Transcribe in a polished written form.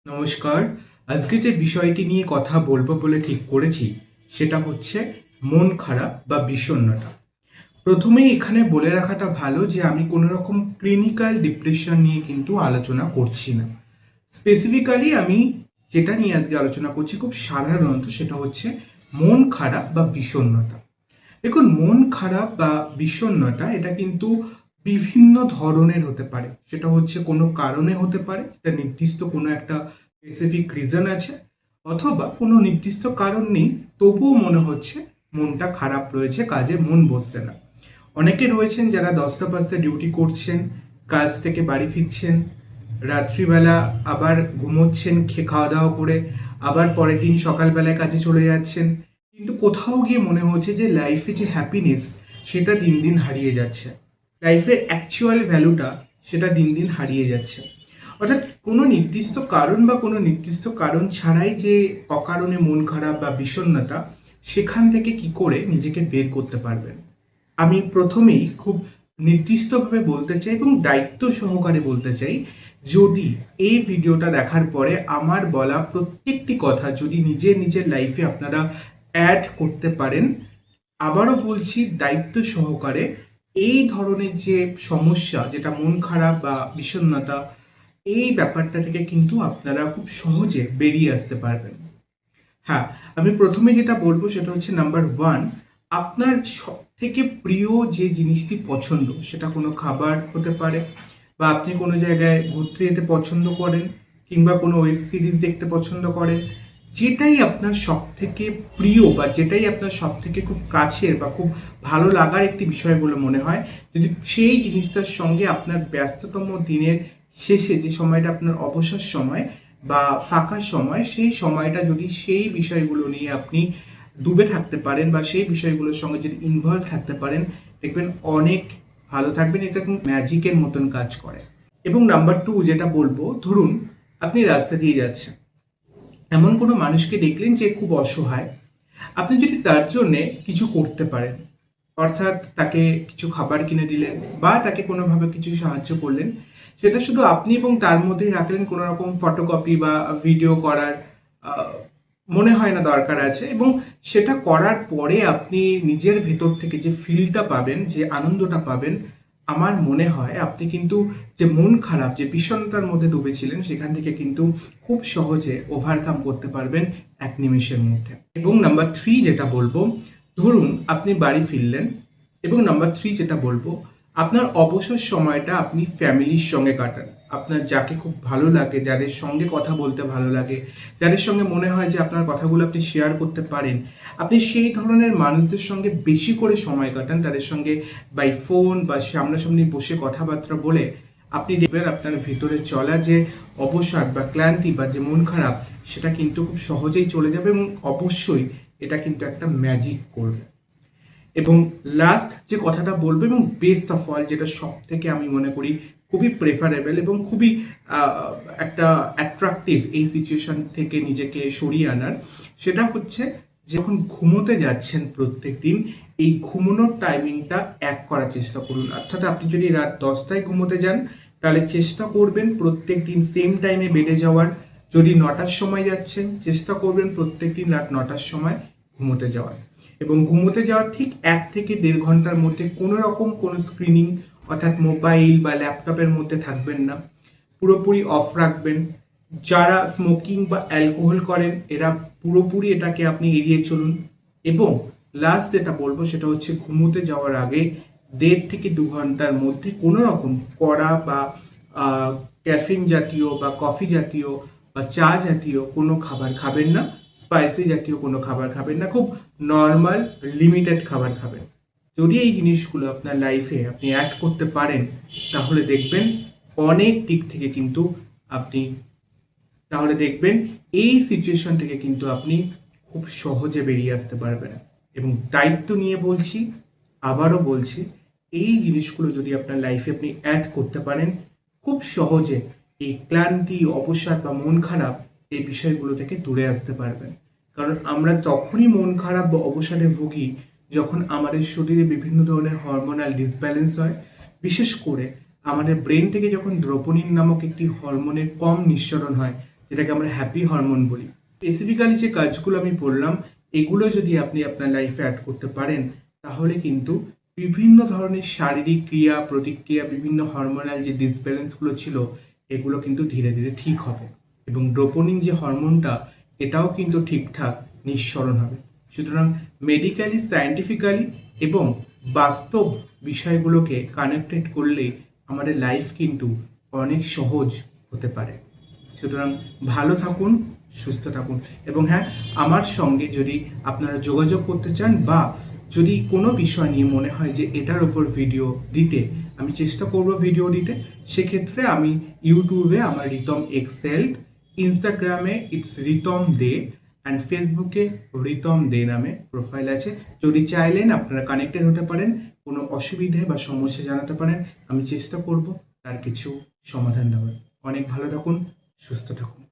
নমস্কার। আজকে যে বিষয়টি নিয়ে কথা বলবো বলে ঠিক করেছি সেটা হচ্ছে মন খারাপ বা বিষণ্ণতা। প্রথমেই এখানে বলে রাখাটা ভালো যে আমি কোনো রকম ক্লিনিক্যাল ডিপ্রেশন নিয়ে কিন্তু আলোচনা করছি না। স্পেসিফিক্যালি আমি যেটা নিয়ে আজকে আলোচনা করছি খুব সাধারণত সেটা হচ্ছে মন খারাপ বা বিষণ্ণতা। দেখুন, মন খারাপ বা বিষণ্ণতা এটা কিন্তু বিভিন্ন ধরনের হতে পারে। সেটা হচ্ছে কোনো কারণে হতে পারে, সেটা নির্দিষ্ট কোনো একটা স্পেসিফিক রিজন আছে, অথবা কোনো নির্দিষ্ট কারণ নেই, তবুও মনে হচ্ছে মনটা খারাপ রয়েছে, কাজে মন বসছে না। অনেকে রয়েছেন যারা 10টা 5টা ডিউটি করছেন, কাজ থেকে বাড়ি ফিরছেন, রাত্রিবেলা আবার ঘুমোচ্ছেন খাওয়া দাওয়া করে, আবার পরের দিন সকালবেলায় কাজে চলে যাচ্ছেন, কিন্তু কোথাও গিয়ে মনে হচ্ছে যে লাইফে যে হ্যাপিনেস সেটা দিন দিন হারিয়ে যাচ্ছে, লাইফের অ্যাকচুয়াল ভ্যালুটা সেটা দিন দিন হারিয়ে যাচ্ছে। অর্থাৎ কোনো নির্দিষ্ট কারণ বা কোনো নির্দিষ্ট কারণ ছাড়াই যে অকারণে মন খারাপ বা বিষণ্ণতা, সেখান থেকে কি করে নিজেকে বের করতে পারবেন। আমি প্রথমেই খুব নির্দিষ্টভাবে বলতে চাই এবং দায়িত্ব সহকারে বলতে চাই, যদি এই ভিডিওটা দেখার পরে আমার বলা প্রত্যেকটি কথা যদি নিজের নিজের লাইফে আপনারা অ্যাড করতে পারেন, আবারও বলছি দায়িত্ব সহকারে, এই ধরনের যে সমস্যা যেটা মন খারাপ বা বিষণ্ণতা, এই ব্যাপারটা থেকে কিন্তু আপনারা খুব সহজে বেরিয়ে আসতে পারবেন। হ্যাঁ, আমি প্রথমে যেটা বলবো সেটা হচ্ছে নাম্বার ওয়ান, আপনার সব থেকে প্রিয় যে জিনিসটি পছন্দ, সেটা কোনো খাবার হতে পারে, বা আপনি কোনো জায়গায় ঘুরতে যেতে পছন্দ করেন, কিংবা কোনো ওয়েব সিরিজ দেখতে পছন্দ করেন, যেটাই আপনার সব থেকে প্রিয় বা যেটাই আপনার সব থেকে খুব কাছের বা খুব ভালো লাগার একটি বিষয় বলে মনে হয়, যদি সেই জিনিসটার সঙ্গে আপনার ব্যস্ততম দিনের শেষে যে সময়টা আপনার অবসর সময় বা ফাঁকা সময়, সেই সময়টা যদি সেই বিষয়গুলো নিয়ে আপনি ডুবে থাকতে পারেন বা সেই বিষয়গুলোর সঙ্গে যদি ইনভলভ থাকতে পারেন, দেখবেন অনেক ভালো থাকবেন। এটা কিন্তু ম্যাজিকের মতন কাজ করে। এবং নাম্বার টু যেটা বলবো, ধরুন আপনি রাস্তা দিয়ে যাচ্ছেন, এমন কোনো মানুষকে দেখলেন যে খুব অসহায়, আপনি যদি তার জন্যে কিছু করতে পারেন, অর্থাৎ তাকে কিছু খাবার কিনে দিলেন বা তাকে কোনোভাবে কিছু সাহায্য করলেন, সেটা শুধু আপনি এবং তার মধ্যেই রাখলেন, কোনো রকম ফটোকপি বা ভিডিও করার আহ, মনে হয় না দরকার আছে। এবং সেটা করার পরে আপনি নিজের ভেতর থেকে যে ফিলটা পাবেন, যে আনন্দটা পাবেন, আমার মনে হয় আপনি কিন্তু যে মন খারাপ যে বিষণ্ণতার মধ্যে ডুবেছিলেন, সেখান থেকে কিন্তু খুব সহজে ওভারকাম করতে পারবেন এক নিমেষের মধ্যে। এবং নাম্বার থ্রি যেটা বলবো, ধরুন আপনি বাড়ি ফিরলেন, এবং নাম্বার থ্রি যেটা বলবো, আপনার অবসর সময়টা আপনি ফ্যামিলির সঙ্গে কাটান। আপনার যাকে খুব ভালো লাগে, যাদের সঙ্গে কথা বলতে ভালো লাগে, যাদের সঙ্গে মনে হয় যে আপনার কথাগুলো আপনি শেয়ার করতে পারেন, আপনি সেই ধরনের মানুষদের সঙ্গে বেশি করে সময় কাটান, তাদের সঙ্গে বাই ফোন বা সামনাসামনি বসে কথাবার্তা বলে, আপনি দেখবেন আপনার ভিতরে চলা যে অবসাদ বা ক্লান্তি বা যে মন খারাপ, সেটা কিন্তু খুব সহজেই চলে যাবে এবং অবশ্যই এটা কিন্তু একটা ম্যাজিক করবে। এবং লাস্ট যে কথাটা বলবো এবং বেস্ট অফ অল, যেটা সব থেকে আমি মনে করি খুবই প্রেফারেবল এবং খুবই একটা অ্যাট্রাকটিভ এই সিচুয়েশন থেকে নিজেকে সরিয়ে আনার, সেটা হচ্ছে যখন ঘুমোতে যাচ্ছেন প্রত্যেক দিন, এই ঘুমানোর টাইমিংটা এক করার চেষ্টা করুন। অর্থাৎ আপনি যদি রাত 10টায় ঘুমোতে যান, তাহলে চেষ্টা করবেন প্রত্যেক দিন সেম টাইমে বেডে যাওয়ার। যদি 9টার সময় যাচ্ছেন, চেষ্টা করবেন প্রত্যেক দিন রাত 9টার সময় ঘুমোতে যাওয়ার। এবং ঘুমোতে যাওয়ার ঠিক 1 থেকে 1.5 ঘন্টার মধ্যে কোনো রকম কোনো স্ক্রিনিং, অর্থাৎ মোবাইল বা ল্যাপটপের মধ্যে থাকবেন না, পুরোপুরি অফ রাখবেন। যারা স্মোকিং বা অ্যালকোহল করেন, এরা পুরোপুরি এটাকে আপনি এড়িয়ে চলুন। এবং লাস্ট যেটা বলবো সেটা হচ্ছে, ঘুমোতে যাওয়ার আগে 1.5 থেকে 2 ঘন্টার মধ্যে কোনো রকম কড়া বা ক্যাফিন জাতীয় বা কফি জাতীয় বা চা জাতীয় কোনো খাবার খাবেন না, স্পাইসি জাতীয় কোনো খাবার খাবেন না, খুব নর্মাল লিমিটেড খাবার খাবেন। যদি এই জিনিসগুলো আপনার লাইফে আপনি অ্যাড করতে পারেন, তাহলে দেখবেন অনেক দিক থেকে কিন্তু আপনি, তাহলে দেখবেন এই সিচুয়েশন থেকে কিন্তু আপনি খুব সহজে বেরিয়ে আসতে পারবেন। এবং দায়িত্ব নিয়ে বলছি, আবারও বলছি, এই জিনিসগুলো যদি আপনার লাইফে আপনি অ্যাড করতে পারেন, খুব সহজে এই ক্লান্তি, অবসাদ বা মন খারাপ, এই বিষয়গুলো থেকে দূরে আসতে পারবেন। কারণ আমরা তখনই মন খারাপ বা অবসাদে ভুগি যখন আমাদের শরীরে বিভিন্ন ধরনের হরমোনাল ডিসব্যালেন্স হয়। বিশেষ করে আমাদের ব্রেন থেকে যখন ডোপামিন নামক একটি হরমোনের কম নিঃসরণ হয়, যেটাকে আমরা হ্যাপি হরমোন বলি। স্পেসিফিক্যালি যে কাজগুলো আমি বললাম, এগুলো যদি আপনি আপনার লাইফে অ্যাড করতে পারেন, তাহলে কিন্তু বিভিন্ন ধরনের শারীরিক ক্রিয়া প্রতিক্রিয়া, বিভিন্ন হরমোনাল যে ডিসব্যালেন্সগুলো ছিল, এগুলো কিন্তু ধীরে ধীরে ঠিক হবে এবং ডোপামিন যে হরমোনটা, এটাও কিন্তু ঠিকঠাক নিঃসরণ হবে। সুতরাং মেডিকেলি, সায়েন্টিফিক্যালি এবং বাস্তব বিষয়গুলোকে কানেক্টেড করলে আমাদের লাইফ কিন্তু অনেক সহজ হতে পারে। সুতরাং ভালো থাকুন, সুস্থ থাকুন এবং হ্যাঁ, আমার সঙ্গে যদি আপনারা যোগাযোগ করতে চান বা যদি কোনো বিষয় নিয়ে মনে হয় যে এটার ওপর ভিডিও দিতে, আমি চেষ্টা করব ভিডিও দিতে। সেক্ষেত্রে আমি ইউটিউবে আমার রিতম এক্সেল, ইনস্টাগ্রামে ইটস রিতম দে অ্যান্ড ফেসবুকে রিতম দে নামে প্রোফাইল আছে। যদি চাইলেন আপনারা কানেক্টেড হতে পারেন, কোনো অসুবিধে বা সমস্যা জানাতে পারেন, আমি চেষ্টা করব তার কিছু সমাধান দেওয়ার। অনেক ভালো থাকুন, সুস্থ থাকুন।